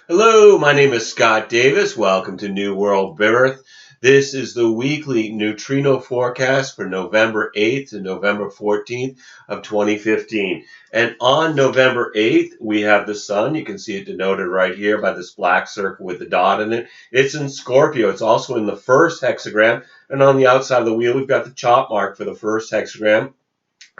Hello, my name is Scott Davis. Welcome to New World Birth. This is the weekly neutrino forecast for November 8th to November 14th of 2015. And on November 8th, we have the sun. You can see it denoted right here by this black circle with the dot in it. It's in Scorpio. It's also in the first hexagram. And on the outside of the wheel, we've got the chop mark for the first hexagram,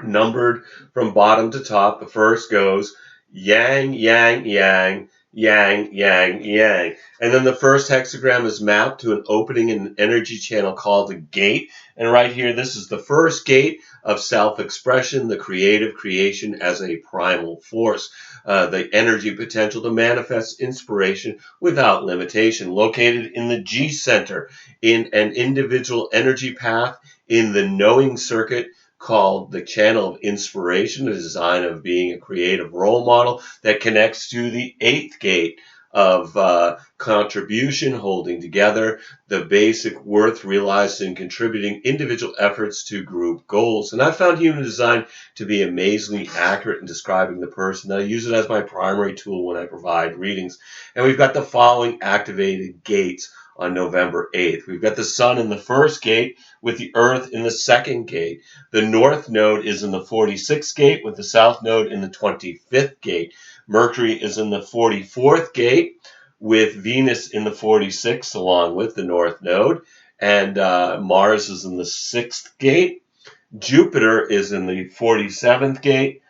numbered from bottom to top. The first goes yang, yang, yang, yang, yang, yang. And then the first hexagram is mapped to an opening in an energy channel called a gate. And right here, this is the first gate of self-expression, the creative creation as a primal force, the energy potential to manifest inspiration without limitation, located in the G center in an individual energy path in the knowing circuit called the channel of inspiration, a design of being a creative role model that connects to the eighth gate of contribution, holding together the basic worth realized in contributing individual efforts to group goals. And I found human design to be amazingly accurate in describing the person. I use it as my primary tool when I provide readings. And we've got the following activated gates on November 8th. We've got the sun in the first gate with the earth in the second gate. The north node is in the 46th gate with the south node in the 25th gate. Mercury is in the 44th gate with Venus in the 46th along with the north node. And Mars is in the 6th gate. Jupiter is in the 47th gate.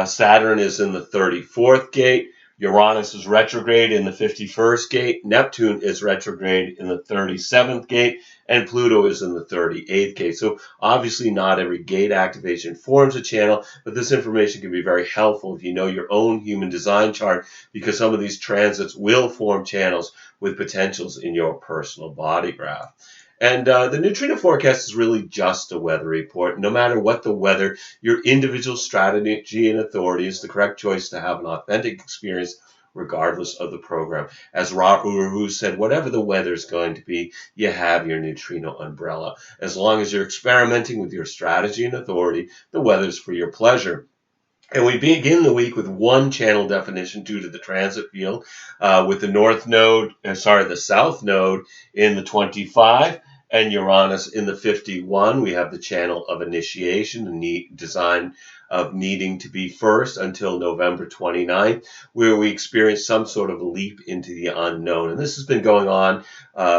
Saturn is in the 34th gate. Uranus is retrograde in the 51st gate. Neptune is retrograde in the 37th gate. And Pluto is in the 38th gate. So obviously not every gate activation forms a channel, but this information can be very helpful if you know your own human design chart, because some of these transits will form channels with potentials in your personal body graph. And the neutrino forecast is really just a weather report. No matter what the weather, your individual strategy and authority is the correct choice to have an authentic experience regardless of the program. As Ra Uru said, whatever the weather is going to be, you have your neutrino umbrella. As long as you're experimenting with your strategy and authority, the weather's for your pleasure. And we begin the week with one channel definition due to the transit field, with the south node in the 25 and Uranus in the 51. We have the channel of initiation, the design of needing to be first until November 29th, where we experience some sort of a leap into the unknown. And this has been going on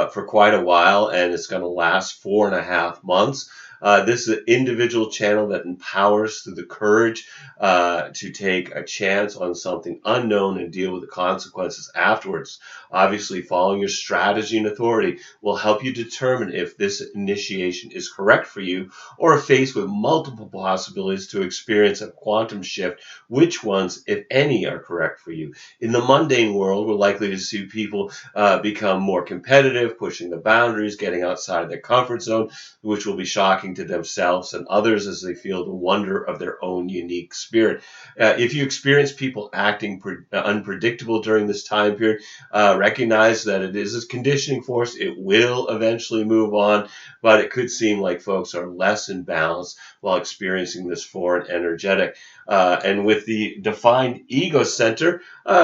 for quite a while, and it's going to last 4.5 months. This is an individual channel that empowers through the courage to take a chance on something unknown and deal with the consequences afterwards. Obviously, following your strategy and authority will help you determine if this initiation is correct for you, or if faced with multiple possibilities to experience a quantum shift, which ones, if any, are correct for you. In the mundane world, we're likely to see people become more competitive, pushing the boundaries, getting outside of their comfort zone, which will be shocking to themselves and others as they feel the wonder of their own unique spirit. If you experience people acting unpredictable during this time period, recognize that it is a conditioning force. It will eventually move on, but it could seem like folks are less in balance while experiencing this foreign energetic. And with the defined ego center,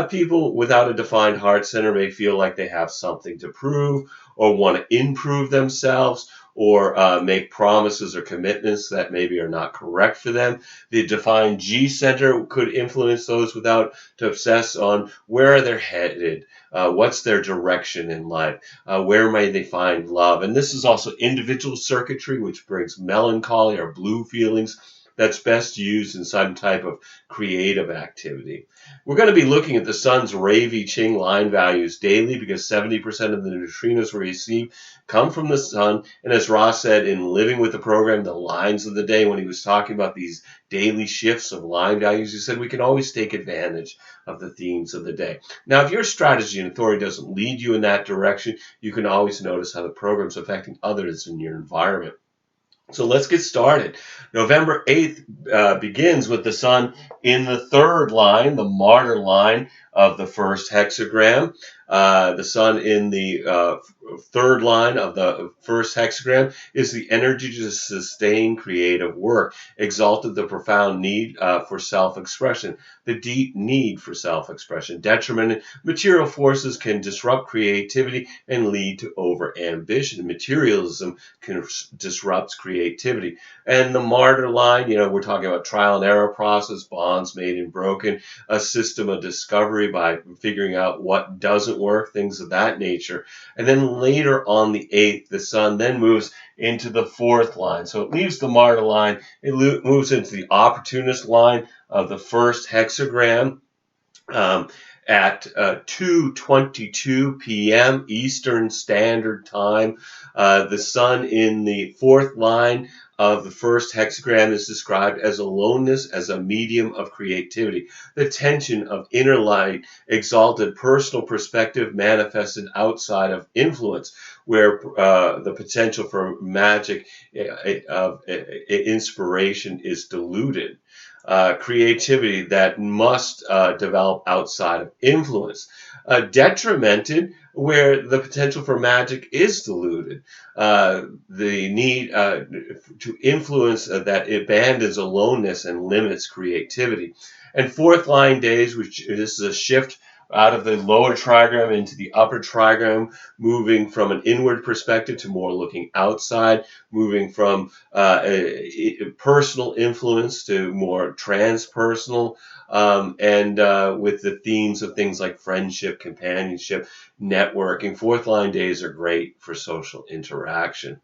people without a defined heart center may feel like they have something to prove or want to improve themselves, or make promises or commitments that maybe are not correct for them. The defined G center could influence those without to obsess on where they're headed, what's their direction in life, where may they find love. And this is also individual circuitry, which brings melancholy or blue feelings that's best used in some type of creative activity. We're going to be looking at the sun's Ravi Ching line values daily, because 70% of the neutrinos we receive come from the sun. And as Ross said in Living with the Program, the lines of the day, when he was talking about these daily shifts of line values, he said we can always take advantage of the themes of the day. Now, if your strategy and authority doesn't lead you in that direction, you can always notice how the program's affecting others in your environment. So let's get started. November 8th begins with the sun in the third line, the martyr line, of the first hexagram. The sun in the third line of the first hexagram is the energy to sustain creative work, exalted the profound need for self-expression, the deep need for self-expression. Detrimental material forces can disrupt creativity and lead to over-ambition. Materialism can disrupt creativity. And the martyr line, we're talking about trial and error process, bonds made and broken, a system of discovery by figuring out what doesn't work, things of that nature. And then later on the 8th, the sun then moves into the 4th line. So it leaves the martyr line, it moves into the opportunist line of the first hexagram at 2:22 p.m. Eastern Standard Time. The sun in the 4th line of the first hexagram is described as aloneness as a medium of creativity. The tension of inner light, exalted personal perspective manifested outside of influence, where the potential for magic of inspiration is diluted. Creativity that must develop outside of influence. Detrimented, where the potential for magic is diluted. The need to influence that abandons aloneness and limits creativity. And 4th line days, which this is a shift out of the lower trigram into the upper trigram, moving from an inward perspective to more looking outside, moving from personal influence to more transpersonal, and with the themes of things like friendship, companionship, networking. 4th line days are great for social interaction.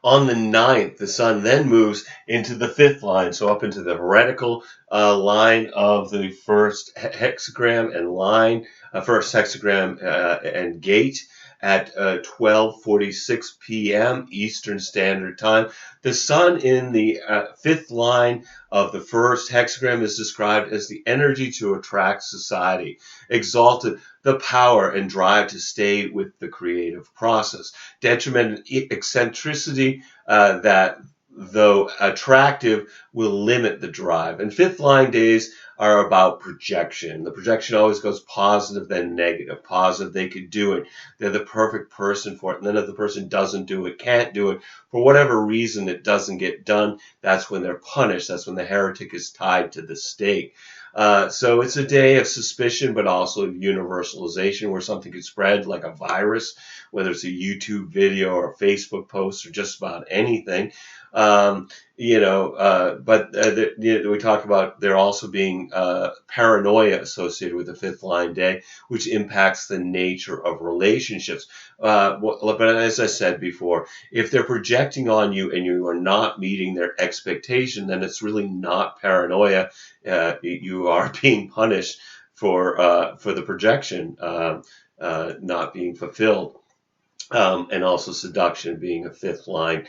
On the 9th, the sun then moves into the 5th line, so up into the heretical line of the first hexagram and line, first hexagram and gate at 12:46 p.m. Eastern Standard Time. The sun in the 5th line of the first hexagram is described as the energy to attract society, exalted the power and drive to stay with the creative process. Detrimental eccentricity that, though attractive, will limit the drive. And 5th line days are about projection. The projection always goes positive, then negative. Positive, they could do it. They're the perfect person for it. And then if the person doesn't do it, can't do it, for whatever reason it doesn't get done, that's when they're punished. That's when the heretic is tied to the stake. So it's a day of suspicion, but also of universalization, where something could spread like a virus, whether it's a YouTube video or a Facebook post or just about anything. But we talk about there also being paranoia associated with the 5th line day, which impacts the nature of relationships. But as I said before, if they're projecting on you and you are not meeting their expectation, then it's really not paranoia. You are being punished for the projection not being fulfilled, and also seduction being a 5th line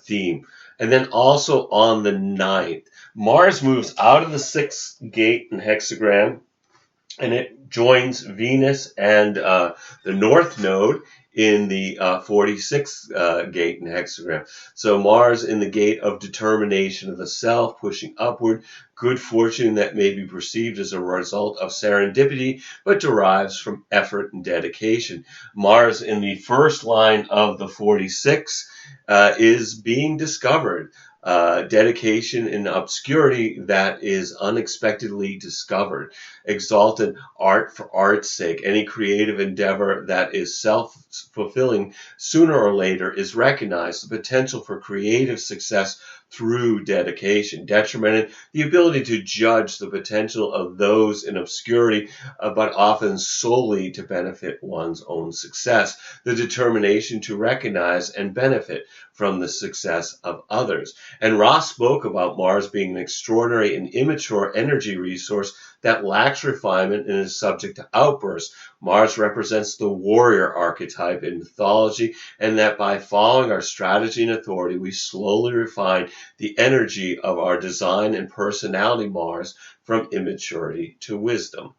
theme. And then also on the 9th, Mars moves out of the 6th gate and hexagram, and it joins Venus and the North Node in the 46th gate and hexagram. So Mars in the gate of determination of the self, pushing upward, good fortune that may be perceived as a result of serendipity, but derives from effort and dedication. Mars in the first line of the 46 is being discovered. Dedication in obscurity that is unexpectedly discovered. Exalted art for art's sake. Any creative endeavor that is self-fulfilling sooner or later is recognized. The potential for creative success through dedication. Detrimented, the ability to judge the potential of those in obscurity, but often solely to benefit one's own success. The determination to recognize and benefit from the success of others. And Ross spoke about Mars being an extraordinary and immature energy resource that lacks refinement and is subject to outbursts. Mars represents the warrior archetype in mythology, and that by following our strategy and authority, we slowly refine the energy of our design and personality Mars from immaturity to wisdom.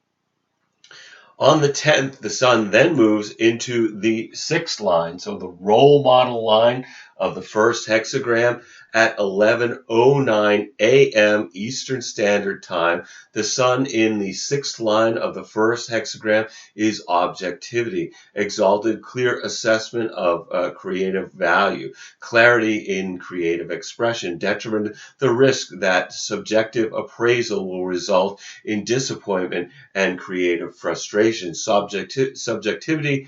On the 10th, the sun then moves into the 6th line, so the role model line of the first hexagram at 11:09 a.m. Eastern Standard Time. The sun in the sixth line of the first hexagram is objectivity, exalted, clear assessment of creative value, clarity in creative expression, detriment, the risk that subjective appraisal will result in disappointment and creative frustration, subjectivity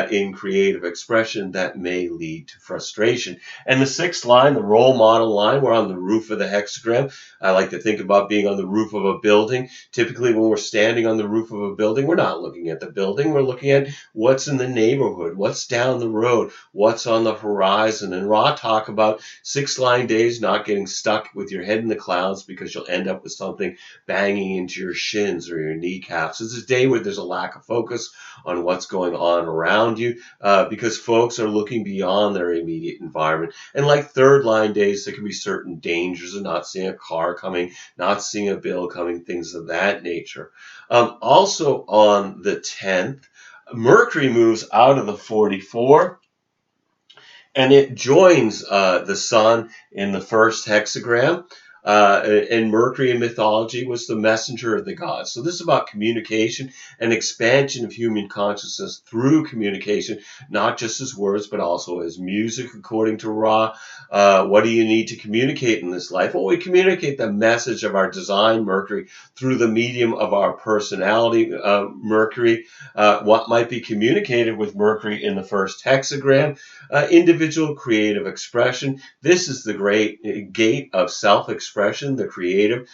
in creative expression that may lead to frustration. And the sixth line, the role model line, we're on the roof of the hexagram. I like to think about being on the roof of a building. Typically, when we're standing on the roof of a building, we're not looking at the building. We're looking at what's in the neighborhood, what's down the road, what's on the horizon. And Ra talk about 6 line days, not getting stuck with your head in the clouds because you'll end up with something banging into your shins or your kneecaps. It's a day where there's a lack of focus on what's going on around you because folks are looking beyond their immediate environment. And like third line days, there can be certain dangers of not seeing a car coming, not seeing a bill coming, things of that nature. Also on the 10th, Mercury moves out of the 44 and it joins the sun in the first hexagram. And Mercury in mythology was the messenger of the gods. So this is about communication and expansion of human consciousness through communication, not just as words, but also as music, according to Ra. What do you need to communicate in this life? Well, we communicate the message of our design, Mercury, through the medium of our personality, Mercury. What might be communicated with Mercury in the first hexagram? Individual creative expression. This is the great gate of self-expression, the creative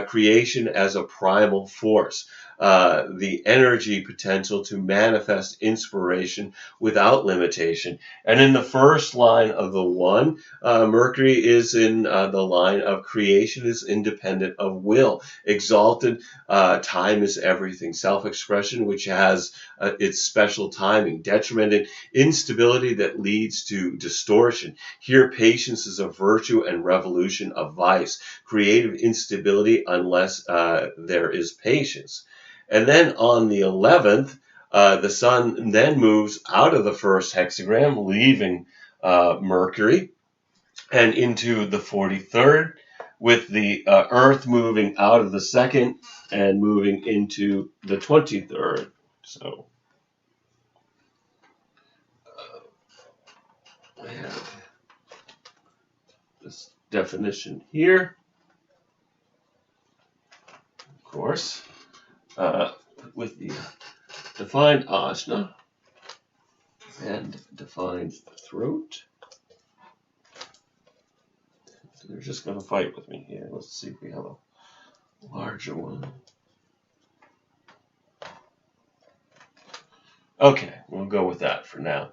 creation as a primal force. The energy potential to manifest inspiration without limitation. And in the first line of the 1, Mercury is in the line of creation is independent of will. Exalted, time is everything. Self-expression, which has its special timing. Detrimented, instability that leads to distortion. Here, patience is a virtue and revolution a vice. Creative instability unless there is patience. And then on the 11th, the sun then moves out of the first hexagram, leaving Mercury, and into the 43rd, with the Earth moving out of the second and moving into the 23rd. So I have this definition here, of course. With the defined ajna and defined throat. So they're just going to fight with me here. Let's see if we have a larger one. Okay, we'll go with that for now.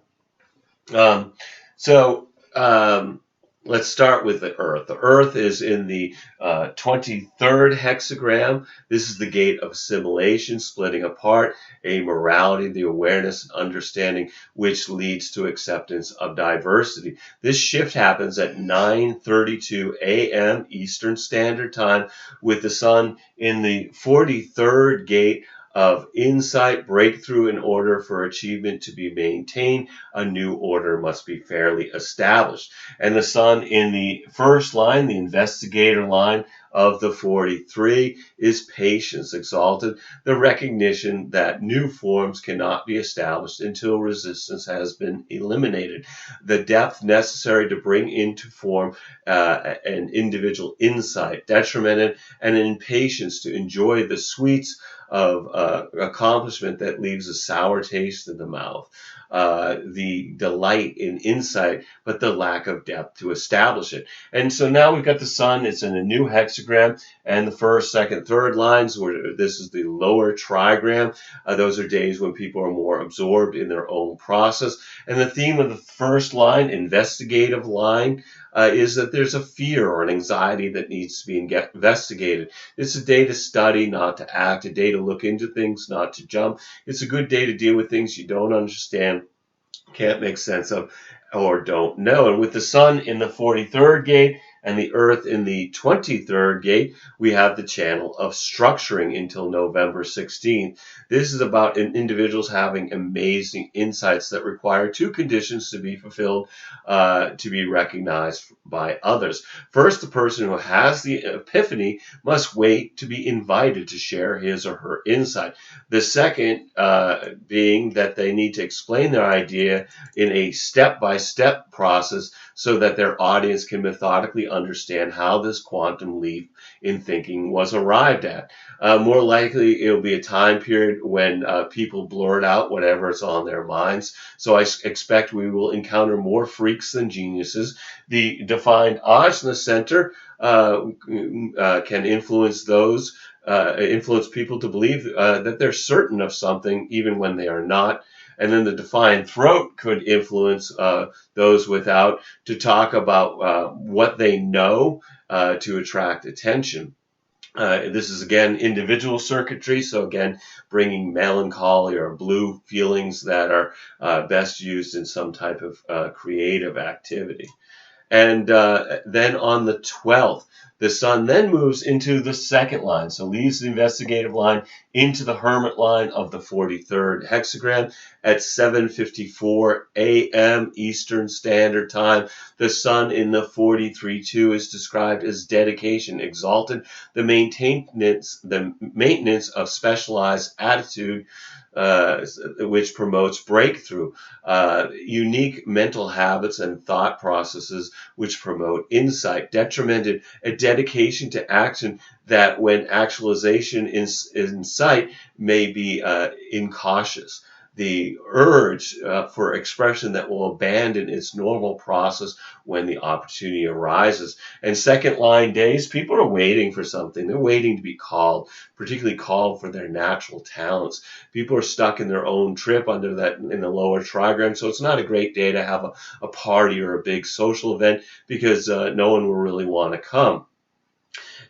Let's start with the Earth. The Earth is in the 23rd hexagram. This is the gate of assimilation, splitting apart, a morality, the awareness and understanding which leads to acceptance of diversity. This shift happens at 9:32 a.m. Eastern Standard Time with the sun in the 43rd gate of insight, breakthrough. In order for achievement to be maintained, a new order must be fairly established. And the sun in the first line, the investigator line of the 43, is patience, exalted, the recognition that new forms cannot be established until resistance has been eliminated. The depth necessary to bring into form an individual insight, detrimented, and impatience to enjoy the sweets of accomplishment that leaves a sour taste in the mouth. The delight in insight, but the lack of depth to establish it. And so now we've got the sun. It's in a new hexagram, and the first, second, third lines, where this is the lower trigram. Those are days when people are more absorbed in their own process. And the theme of the first line, investigative line, is that there's a fear or an anxiety that needs to be investigated. It's a day to study, not to act, a day to look into things, not to jump. It's a good day to deal with things you don't understand, can't make sense of, or don't know. And with the sun in the 43rd gate And the Earth in the 23rd gate, we have the channel of structuring until November 16th. This is about individuals having amazing insights that require two conditions to be fulfilled to be recognized by others. First, the person who has the epiphany must wait to be invited to share his or her insight. The second being that they need to explain their idea in a step-by-step process so that their audience can methodically understand how this quantum leap in thinking was arrived at. More likely, it'll be a time period when people blurt out whatever's on their minds. So I expect we will encounter more freaks than geniuses. The defined ajna center can influence people to believe that they're certain of something even when they are not. And then the defined throat could influence those without to talk about what they know to attract attention. This is, again, individual circuitry, so again, bringing melancholy or blue feelings that are best used in some type of creative activity. And then on the 12th, the sun then moves into the second line, so leaves the investigative line into the hermit line of the 43rd hexagram at 7:54 a.m. Eastern Standard Time. The sun in the 43-2 is described as dedication, exalted, the maintenance of specialized attitude, which promotes breakthrough, unique mental habits and thought processes which promote insight, detrimented, a dedication to action that when actualization is in sight may be incautious. The urge for expression that will abandon its normal process when the opportunity arises. And second line days, people are waiting for something. They're waiting to be called, particularly called for their natural talents. People are stuck in their own trip under that in the lower trigram, so it's not a great day to have a party or a big social event because no one will really want to come.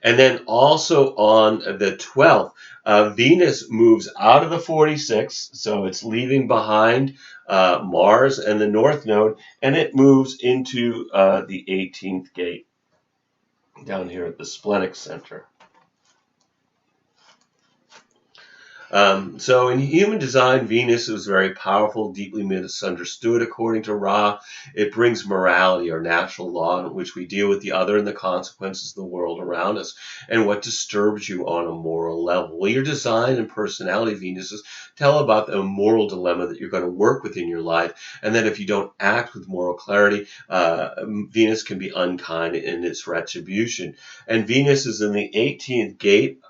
And then also on the 12th, Venus moves out of the 46, so it's leaving behind Mars and the North Node, and it moves into the 18th gate down here at the splenic center. So in human design, Venus is very powerful, deeply misunderstood according to Ra. It brings morality or natural law in which we deal with the other and the consequences of the world around us and what disturbs you on a moral level. Well, your design and personality Venuses tell about the moral dilemma that you're going to work with in your life, and that if you don't act with moral clarity, Venus can be unkind in its retribution. And Venus is in the 18th gate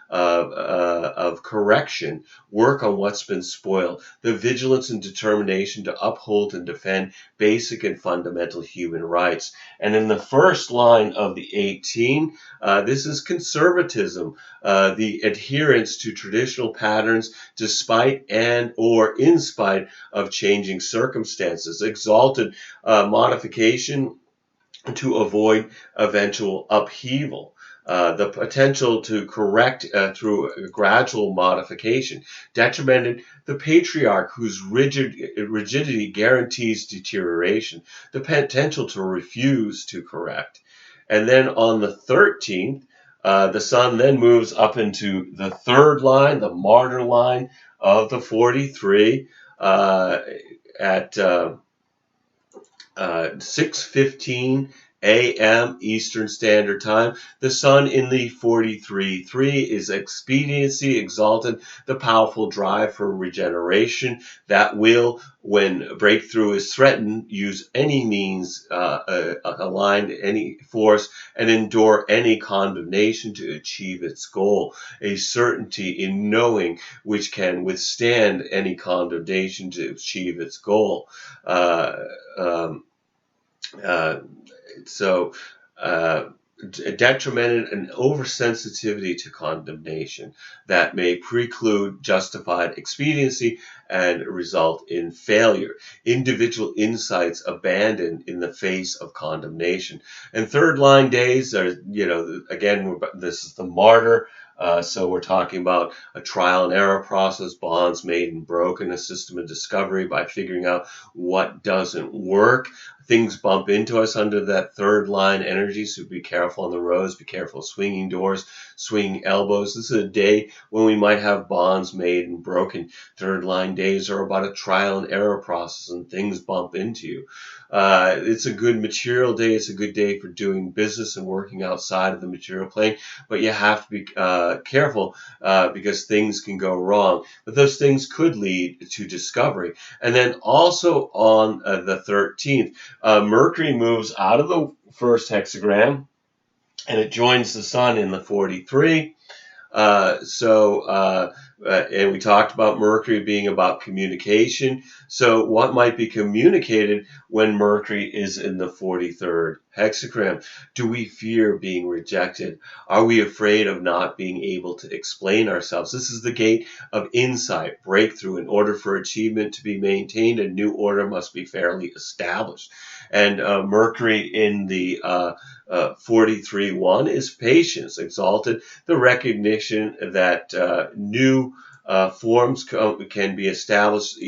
of correction, work on what's been spoiled, the vigilance and determination to uphold and defend basic and fundamental human rights. And in the first line of the 18, this is conservatism, the adherence to traditional patterns despite and or in spite of changing circumstances, exalted modification to avoid eventual upheaval. The potential to correct through a gradual modification, detrimented the patriarch whose rigidity guarantees deterioration, the potential to refuse to correct. And then on the 13th, the sun then moves up into the third line, the martyr line of the 43 at 6:15 a.m. Eastern Standard Time. The sun in the 43-3 is expediency, exalted, the powerful drive for regeneration that will, when breakthrough is threatened, use any means aligned to any force and endure any condemnation to achieve its goal. A certainty in knowing which can withstand any condemnation to achieve its goal. Detrimented an oversensitivity to condemnation that may preclude justified expediency and result in failure. Individual insights abandoned in the face of condemnation. And third line days are, again, this is the martyr. So we're talking about a trial and error process, bonds made and broken, a system of discovery by figuring out what doesn't work. things bump into us under that third line energy, so be careful on the roads, be careful swinging doors, swinging elbows. This is a day when we might have bonds made and broken. Third line days are about a trial and error process, and things bump into you. It's a good material day. It's a good day for doing business and working outside of the material plane, but you have to be careful because things can go wrong. But those things could lead to discovery. And then also on the 13th, Mercury moves out of the first hexagram and it joins the Sun in the 43. And we talked about Mercury being about communication. So what might be communicated when Mercury is in the 43rd hexagram? Do we fear being rejected? Are we afraid of not being able to explain ourselves? This is the gate of insight, breakthrough. In order for achievement to be maintained, a new order must be fairly established. And Mercury in the 43-1 is patience, exalted, the recognition that new forms can be established,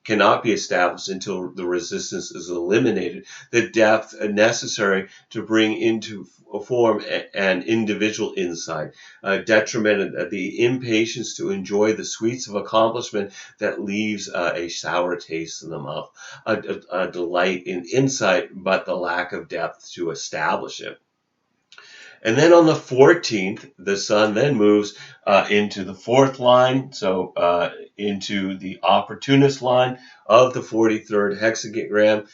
cannot be established until the resistance is eliminated. The depth necessary to bring into form an individual insight, detriment, the impatience to enjoy the sweets of accomplishment that leaves a sour taste in the mouth, a delight in insight, but the lack of depth to establish it. And then on the 14th, the Sun then moves into the fourth line, so into the opportunist line of the 43rd hexagram,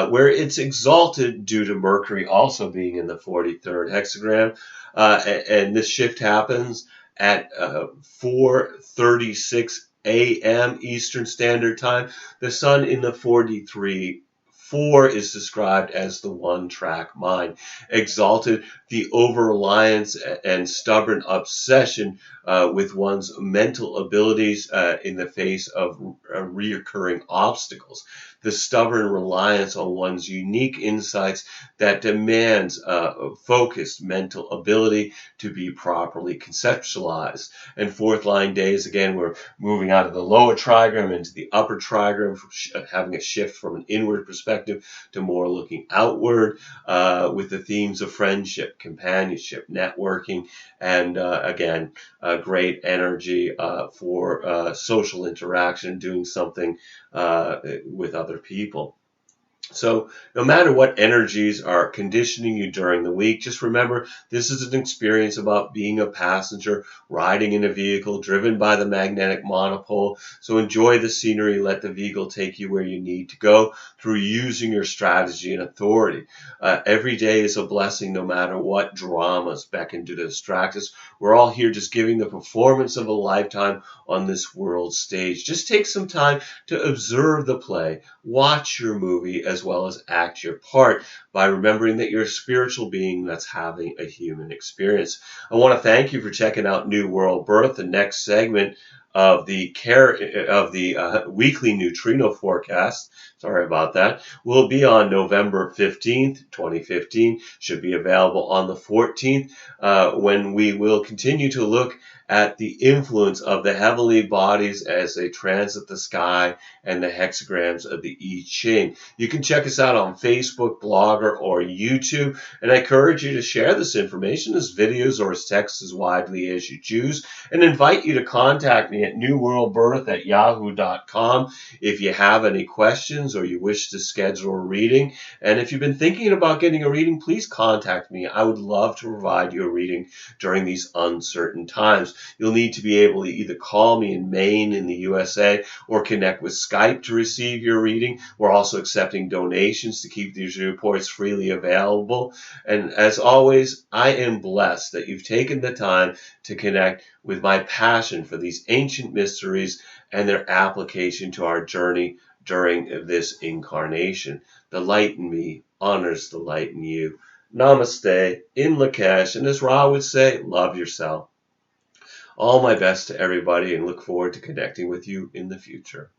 where it's exalted due to Mercury also being in the 43rd hexagram. And this shift happens at 4:36 a.m. Eastern Standard Time. The Sun in the 43 4 is described as the one-track mind. Exalted, the over-reliance and stubborn obsession with one's mental abilities in the face of reoccurring obstacles. The stubborn reliance on one's unique insights that demands focused mental ability to be properly conceptualized. And fourth line days, again, we're moving out of the lower trigram into the upper trigram, having a shift from an inward perspective to more looking outward, with the themes of friendship, companionship, networking, and again, great energy for social interaction, doing something with other people. So no matter what energies are conditioning you during the week, just remember this is an experience about being a passenger, riding in a vehicle driven by the magnetic monopole. So enjoy the scenery, let the vehicle take you where you need to go through using your strategy and authority. Every day is a blessing no matter what dramas beckon to distract us. We're all here just giving the performance of a lifetime on this world stage. Just take some time to observe the play, watch your movie, as well as act your part by remembering that you're a spiritual being that's having a human experience. I want to thank you for checking out New World Birth. The next segment of the weekly neutrino forecast, sorry about that, will be on November 15th, 2015. Should be available on the 14th, when we will continue to look at the influence of the heavenly bodies as they transit the sky and the hexagrams of the I Ching. You can check us out on Facebook, Blogger, or YouTube, and I encourage you to share this information as videos or as text as widely as you choose, and invite you to contact me at newworldbirth@yahoo.com if you have any questions or you wish to schedule a reading. And if you've been thinking about getting a reading, please contact me. I would love to provide you a reading during these uncertain times. You'll need to be able to either call me in Maine in the USA or connect with Skype to receive your reading. We're also accepting donations to keep these reports freely available. And as always, I am blessed that you've taken the time to connect with my passion for these ancient mysteries and their application to our journey during this incarnation. The light in me honors the light in you. Namaste, in Lakesh, and as Ra would say, love yourself. All my best to everybody and look forward to connecting with you in the future.